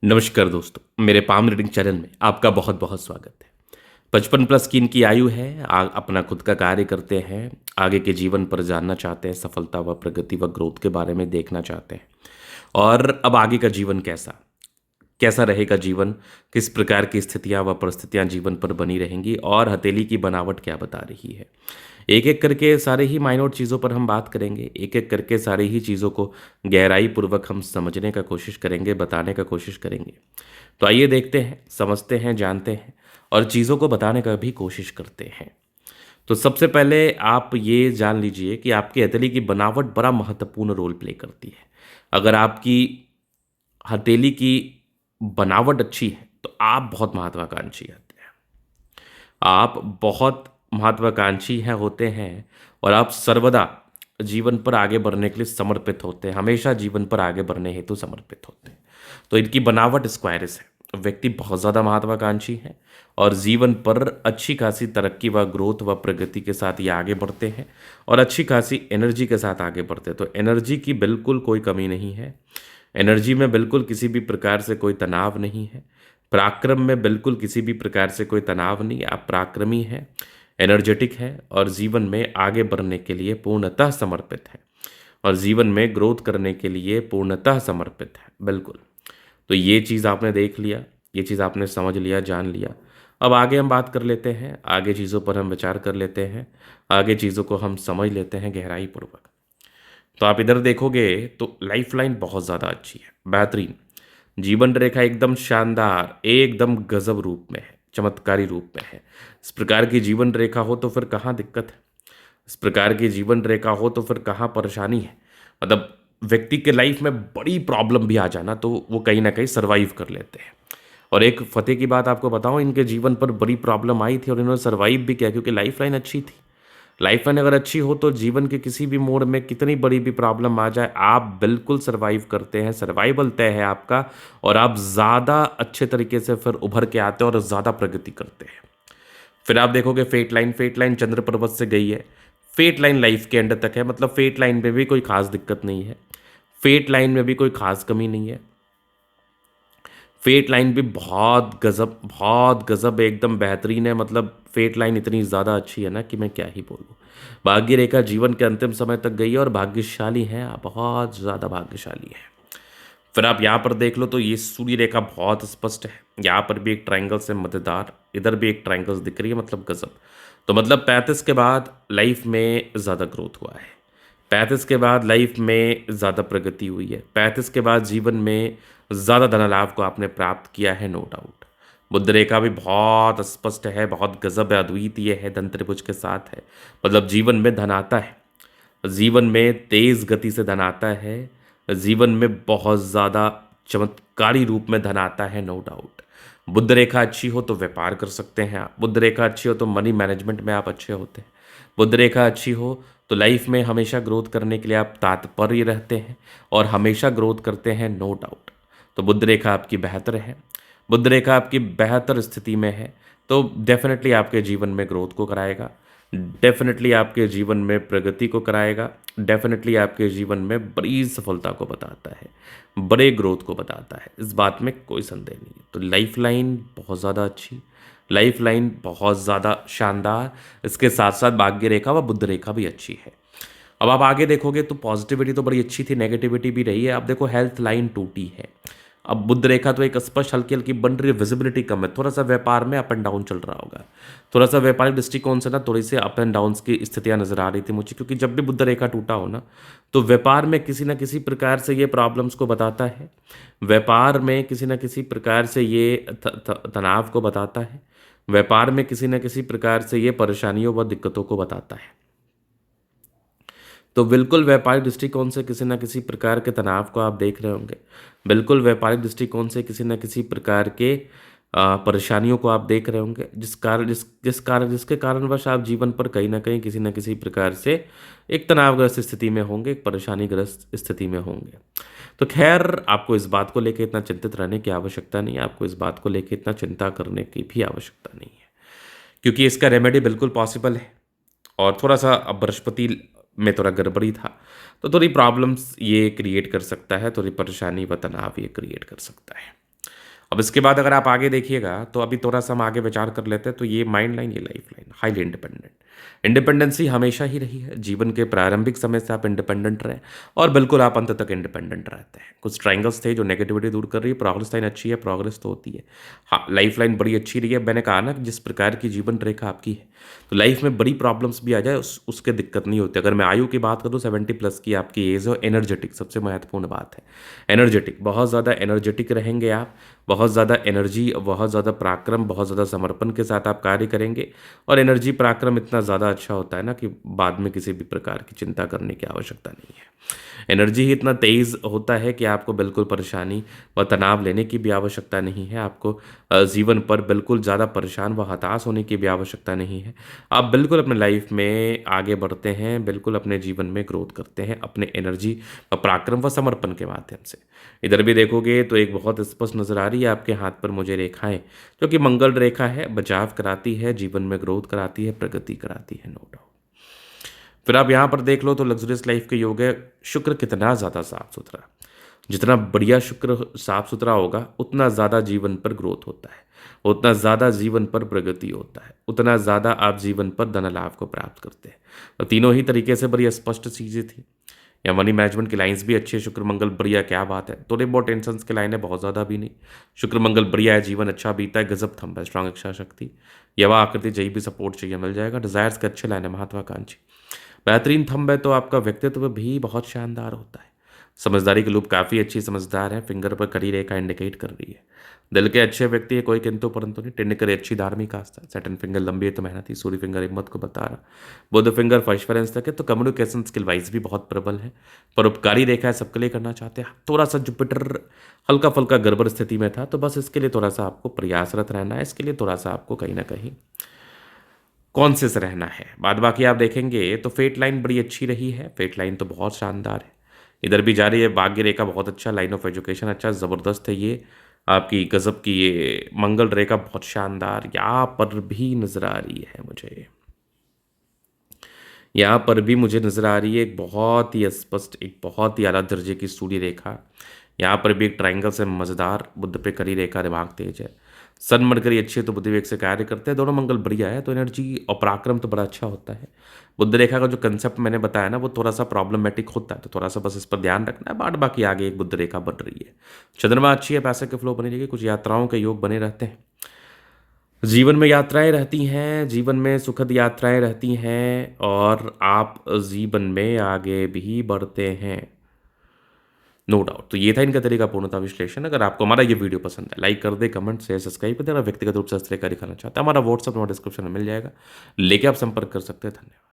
नमस्कार दोस्तों, मेरे पाम रीडिंग चैनल में आपका बहुत बहुत स्वागत है। 55 प्लस की इनकी आयु है। अपना खुद का कार्य करते हैं, आगे के जीवन पर जानना चाहते हैं, सफलता व प्रगति व ग्रोथ के बारे में देखना चाहते हैं। और अब आगे का जीवन कैसा कैसा रहेगा जीवन, किस प्रकार की स्थितियां व परिस्थितियां जीवन पर बनी रहेंगी और हथेली की बनावट क्या बता रही है। एक एक करके सारे ही माइनॉर चीज़ों पर हम बात करेंगे, एक एक करके सारी ही चीज़ों को गहराई पूर्वक हम समझने का कोशिश करेंगे, बताने का कोशिश करेंगे। तो आइए देखते हैं, समझते हैं, जानते हैं और चीज़ों को बताने का भी कोशिश करते हैं। तो सबसे पहले आप ये जान लीजिए कि आपकी हथेली की बनावट बड़ा महत्वपूर्ण रोल प्ले करती है। अगर आपकी हथेली की बनावट अच्छी है तो आप बहुत महत्वाकांक्षी होते हैं। आप बहुत महत्वाकांक्षी हैं होते हैं और आप सर्वदा जीवन पर आगे बढ़ने के लिए समर्पित होते हैं, हमेशा जीवन पर आगे बढ़ने हेतु समर्पित होते हैं। तो इनकी बनावट स्क्वायरस है। व्यक्ति बहुत ज़्यादा महत्वाकांक्षी है और जीवन पर अच्छी खासी तरक्की व ग्रोथ व प्रगति के साथ ये आगे बढ़ते हैं और अच्छी खासी एनर्जी के साथ आगे बढ़ते हैं। तो एनर्जी की बिल्कुल कोई कमी नहीं है। एनर्जी में बिल्कुल किसी भी प्रकार से कोई तनाव नहीं है। पराक्रम में बिल्कुल किसी भी प्रकार से कोई तनाव नहीं। आप पराक्रमी हैं, एनर्जेटिक हैं और जीवन में आगे बढ़ने के लिए पूर्णतः समर्पित हैं और जीवन में ग्रोथ करने के लिए पूर्णतः समर्पित है। बिल्कुल। तो ये चीज़ आपने देख लिया, ये चीज़ आपने समझ लिया, जान लिया। अब आगे हम बात कर लेते हैं, आगे चीज़ों पर हम विचार कर लेते हैं, आगे चीज़ों को हम समझ लेते हैं गहराई पूर्वक। तो आप इधर देखोगे तो लाइफ लाइन बहुत ज़्यादा अच्छी है, बेहतरीन। जीवन रेखा एकदम शानदार, एकदम गजब रूप में है, चमत्कारी रूप में है। इस प्रकार की जीवन रेखा हो तो फिर कहाँ दिक्कत है? इस प्रकार की जीवन रेखा हो तो फिर कहाँ परेशानी है? मतलब व्यक्ति के लाइफ में बड़ी प्रॉब्लम भी आ जाना तो वो कहीं ना कहीं सर्वाइव कर लेते हैं। और एक फतेह की बात आपको बताऊं, इनके जीवन पर बड़ी प्रॉब्लम आई थी और इन्होंने सर्वाइव भी किया क्योंकि लाइफ लाइन अच्छी थी। लाइफ लाइन अगर अच्छी हो तो जीवन के किसी भी मोड़ में कितनी बड़ी भी प्रॉब्लम आ जाए आप बिल्कुल सर्वाइव करते हैं, सर्वाइवल तय है आपका और आप ज़्यादा अच्छे तरीके से फिर उभर के आते हैं और ज़्यादा प्रगति करते हैं। फिर आप देखोगे फेट लाइन चंद्र पर्वत से गई है। फेट लाइन लाइफ के एंड तक है, मतलब फेट लाइन में भी कोई खास दिक्कत नहीं है, फेट लाइन में भी कोई खास कमी नहीं है। फेट लाइन भी बहुत गजब एकदम बेहतरीन है। मतलब फेट लाइन इतनी ज़्यादा अच्छी है ना कि मैं क्या ही बोलूँ। भाग्य रेखा जीवन के अंतिम समय तक गई है और भाग्यशाली हैं आप, बहुत ज़्यादा भाग्यशाली हैं। फिर आप यहाँ पर देख लो तो ये सूर्य रेखा बहुत स्पष्ट है। यहाँ पर भी एक ट्रायंगल से मजेदार, इधर भी एक ट्रायंगल दिख रही है, मतलब गजब। तो मतलब 35 के बाद लाइफ में ज़्यादा ग्रोथ हुआ है, 35 के बाद लाइफ में ज़्यादा प्रगति हुई है, 35 के बाद जीवन में ज़्यादा धन लाभ को आपने प्राप्त किया है, नो डाउट। बुध रेखा भी बहुत स्पष्ट है, बहुत गजब है, अद्वितीय है, धन त्रिभुज के साथ है। मतलब जीवन में धन आता है, जीवन में तेज गति से धन आता है, जीवन में बहुत ज़्यादा चमत्कारी रूप में धन आता है, नो डाउट। बुध रेखा अच्छी हो तो व्यापार कर सकते हैं आप, बुध रेखा अच्छी हो तो मनी मैनेजमेंट में आप अच्छे होते हैं, बुध रेखा अच्छी हो तो लाइफ में हमेशा ग्रोथ करने के लिए आप तात्पर्य रहते हैं और हमेशा ग्रोथ करते हैं, नो डाउट। तो बुध रेखा आपकी बेहतर है, बुध रेखा आपकी बेहतर स्थिति में है तो डेफिनेटली आपके जीवन में ग्रोथ को कराएगा, डेफिनेटली आपके जीवन में प्रगति को कराएगा, डेफिनेटली आपके जीवन में बड़ी सफलता को बताता है, बड़े ग्रोथ को बताता है, इस बात में कोई संदेह नहीं है। तो लाइफ लाइन बहुत ज़्यादा अच्छी, लाइफ लाइन बहुत ज़्यादा शानदार, इसके साथ साथ भाग्य रेखा व बुद्ध रेखा भी अच्छी है। अब आप आगे देखोगे तो पॉजिटिविटी तो बड़ी अच्छी थी, नेगेटिविटी भी रही है। अब देखो हेल्थ लाइन टूटी है। अब बुध रेखा तो एक स्पष्ट हल्की हल्की बन रही है, विजिबिलिटी कम है, थोड़ा सा व्यापार में अप एंड डाउन चल रहा होगा, थोड़ा सा व्यापारिक दृष्टिकोण से ना थोड़ी सी अप एंड डाउन की स्थितियां नजर आ रही थी मुझे, क्योंकि जब भी बुध रेखा टूटा हो ना तो व्यापार में किसी ना किसी प्रकार से ये प्रॉब्लम्स को बताता है, व्यापार में किसी ना किसी प्रकार से ये तनाव को बताता है, व्यापार में किसी न किसी प्रकार से ये परेशानियों व दिक्कतों को बताता है। तो बिल्कुल व्यापारिक दृष्टिकोण से किसी न किसी प्रकार के तनाव को आप देख रहे होंगे, बिल्कुल व्यापारिक दृष्टिकोण से किसी न किसी प्रकार के परेशानियों को आप देख रहे होंगे, जिसके कारणवश आप जीवन पर कहीं ना कहीं किसी न किसी प्रकार से एक तनावग्रस्त स्थिति में होंगे, एक परेशानीग्रस्त स्थिति में होंगे। तो खैर आपको इस बात को लेकर इतना चिंतित रहने की आवश्यकता नहीं है, आपको इस बात को लेकर इतना चिंता करने की भी आवश्यकता नहीं है, क्योंकि इसका रेमेडी बिल्कुल पॉसिबल है। और थोड़ा सा अब बृहस्पति में थोड़ा गड़बड़ी था तो थोड़ी प्रॉब्लम्स ये क्रिएट कर सकता है, थोड़ी परेशानी व तनाव ये क्रिएट कर सकता है। अब इसके बाद अगर आप आगे देखिएगा तो अभी थोड़ा-सा हम आगे विचार कर लेते हैं, तो ये माइंड लाइन, ये life line, highly independent. Independency हमेशा ही रही है, जीवन के प्रारंभिक समय से आप इंडिपेंडेंट रहे और बिल्कुल आप अंत तक इंडिपेंडेंट रहते हैं। कुछ ट्रायंगल्स थे जो नेगेटिविटी दूर कर रही है, प्रोग्रेस लाइन अच्छी है, प्रोग्रेस तो होती है। हाँ, लाइफ लाइन बड़ी अच्छी रही है। मैंने कहा ना कि जिस प्रकार की जीवन रेखा आपकी है, तो लाइफ में बड़ी प्रॉब्लम्स भी आ जाए उसके दिक्कत नहीं होती। अगर मैं आयु की बात करूँ, 70 प्लस की आपकी एज है और एनर्जेटिक सबसे महत्वपूर्ण बात है। एनर्जेटिक, बहुत ज़्यादा एनर्जेटिक रहेंगे आप, बहुत ज़्यादा एनर्जी, बहुत ज़्यादा पराक्रम, बहुत ज़्यादा समर्पण के साथ आप कार्य करेंगे और एनर्जी पराक्रम इतना ज़्यादा अच्छा होता है ना कि बाद में किसी भी प्रकार की चिंता करने की आवश्यकता नहीं है। एनर्जी ही इतना तेज़ होता है कि आपको बिल्कुल परेशानी व तनाव लेने की भी आवश्यकता नहीं है। आपको जीवन पर बिल्कुल ज़्यादा परेशान व हताश होने की भी आवश्यकता नहीं है। आप बिल्कुल अपने लाइफ में आगे बढ़ते हैं, बिल्कुल अपने जीवन में ग्रोथ करते हैं अपने एनर्जी व पराक्रम व समर्पण के माध्यम से। इधर भी देखोगे तो एक बहुत स्पष्ट नज़र आ रही है आपके हाथ पर मुझे रेखाएँ, जो कि मंगल रेखा है, बचाव कराती है, जीवन में ग्रोथ कराती है, प्रगति कराती है, नो डाउट। फिर आप यहाँ पर देख लो तो लग्जरियस लाइफ के योग है। शुक्र कितना ज़्यादा साफ सुथरा, जितना बढ़िया शुक्र साफ सुथरा होगा उतना ज़्यादा जीवन पर ग्रोथ होता है, उतना ज़्यादा जीवन पर प्रगति होता है, उतना ज़्यादा आप जीवन पर धन लाभ को प्राप्त करते हैं। तो तीनों ही तरीके से बड़ी स्पष्ट चीज़ें थी। या मनी मैनेजमेंट की लाइंस भी अच्छी है, शुक्र मंगल बढ़िया, क्या बात है। थोड़े बहुत टेंशन की लाइन है, बहुत ज़्यादा भी नहीं। शुक्र मंगल बढ़िया है, जीवन अच्छा बीता है, गजब थंब है, स्ट्रांग इच्छा शक्ति, यवा आकृति, जही भी सपोर्ट चाहिए मिल जाएगा। डिजायर्स के अच्छे लाइन है, महत्वाकांक्षी, बेहतरीन थंब है। तो आपका व्यक्तित्व भी बहुत शानदार होता है। समझदारी की लूप काफ़ी अच्छी समझदार है, फिंगर पर कड़ी रेखा इंडिकेट कर रही है। दिल के अच्छे व्यक्ति है, कोई किंतु परंतु नहीं। टिंड करे अच्छी धार्मिक आस्था, सेटन फिंगर लंबी है तो मेहनती, सूर्य फिंगर हिम्मत को बता रहा, बुध फिंगर फर्स्ट तक है। तो कम्युनिकेशन स्किल वाइज भी बहुत प्रबल है। परोपकारी रेखा है, सबके लिए करना चाहते हैं। थोड़ा सा जुपिटर हल्का फुल्का गड़बड़ स्थिति में था, तो बस इसके लिए थोड़ा सा आपको प्रयासरत रहना है, इसके लिए थोड़ा सा आपको कहीं ना कहीं कॉन्शियस रहना है। बाद बाकी आप देखेंगे तो फेट लाइन बड़ी अच्छी रही है, फेट लाइन तो बहुत शानदार है, इधर भी जा रही है। भाग्य रेखा बहुत अच्छा, लाइन ऑफ एजुकेशन अच्छा ज़बरदस्त है। ये आपकी गजब की ये मंगल रेखा बहुत शानदार यहाँ पर भी नज़र आ रही है मुझे, यहाँ पर भी मुझे नज़र आ रही है एक बहुत ही स्पष्ट, एक बहुत ही आला दर्जे की सूर्य रेखा। यहाँ पर भी एक ट्रायंगल से मज़ेदार, बुद्ध पे करी रेखा, दिमाग तेज है, सन मरकरी अच्छी है तो बुद्धि वेग से कार्य करते हैं, दोनों मंगल बढ़िया है, तो एनर्जी और पराक्रम तो बड़ा अच्छा होता है। बुद्ध रेखा का जो कंसेप्ट मैंने बताया ना, वो थोड़ा सा प्रॉब्लमेटिक होता है, तो थोड़ा सा बस इस पर ध्यान रखना है। बाद बाकी आगे एक बुद्ध रेखा बन रही है, चंद्रमा अच्छी है, पैसे के फ्लो बनी रहेगी, कुछ यात्राओं के योग बने रहते हैं, जीवन में यात्राएं रहती हैं, जीवन में सुखद यात्राएं रहती हैं और आप जीवन में आगे भी बढ़ते हैं, नो डाउट। तो ये था इनका तरीका पूर्णता विश्लेषण। अगर आपको हमारा ये वीडियो पसंद है, लाइक कर दे, कमेंट से सब्सक्राइब कर दे। अगर व्यक्तिगत रूप से इस तरह का दिखाना चाहता है, हमारा व्हाट्सअप नंबर डिस्क्रिप्शन में मिल जाएगा, लेके आप संपर्क कर सकते हैं। धन्यवाद।